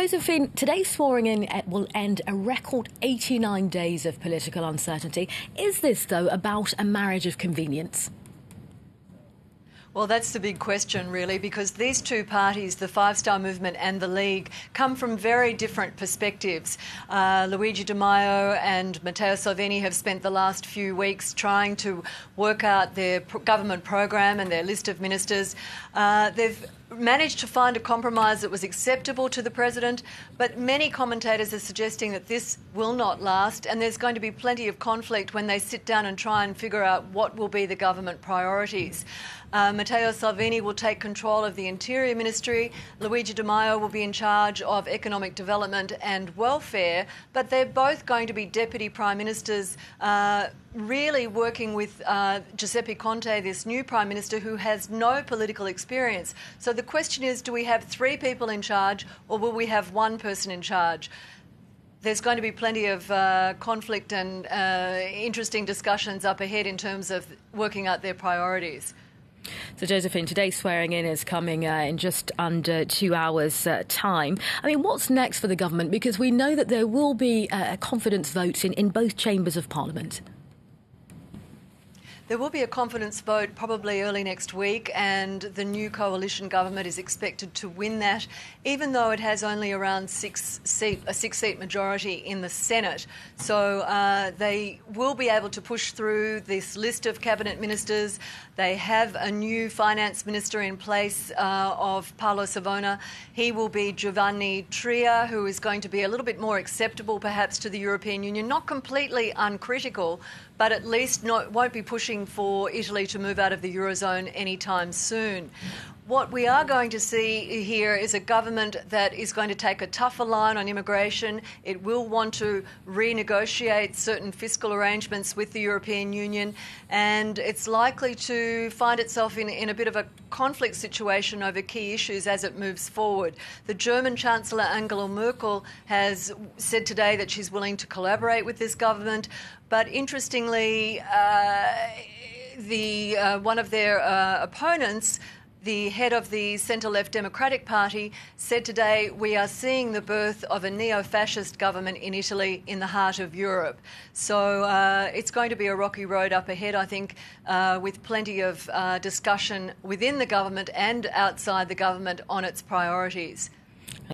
Josephine, today's swearing in will end a record 89 days of political uncertainty. Is this, though, about a marriage of convenience? Well, that's the big question, really, because these two parties, the Five Star Movement and the League, come from very different perspectives. Luigi Di Maio and Matteo Salvini have spent the last few weeks trying to work out their government program and their list of ministers. They've managed to find a compromise that was acceptable to the president, but many commentators are suggesting that this will not last, and there's going to be plenty of conflict when they sit down and try and figure out what will be the government priorities. Matteo Salvini will take control of the Interior Ministry. Luigi Di Maio will be in charge of economic development and welfare, but they're both going to be deputy prime ministers, really working with Giuseppe Conte, this new prime minister who has no political experience. So the question is, do we have three people in charge, or will we have one person in charge? There's going to be plenty of conflict and interesting discussions up ahead in terms of working out their priorities. So, Josephine, today's swearing in is coming in just under 2 hours' time. I mean, what's next for the government? Because we know that there will be confidence votes in both chambers of Parliament. There will be a confidence vote probably early next week, and the new coalition government is expected to win that, even though it has only around a six-seat majority in the Senate. So they will be able to push through this list of cabinet ministers. They have a new finance minister in place of Paolo Savona. He will be Giovanni Tria, who is going to be a little bit more acceptable perhaps to the European Union, not completely uncritical, but at least won't be pushing for Italy to move out of the Eurozone anytime soon. What we are going to see here is a government that is going to take a tougher line on immigration. It will want to renegotiate certain fiscal arrangements with the European Union, and it's likely to find itself in a bit of a conflict situation over key issues as it moves forward. The German Chancellor Angela Merkel has said today that she's willing to collaborate with this government, but interestingly, one of their opponents, the head of the centre-left Democratic Party, said today, we are seeing the birth of a neo-fascist government in Italy in the heart of Europe. So it's going to be a rocky road up ahead, I think, with plenty of discussion within the government and outside the government on its priorities.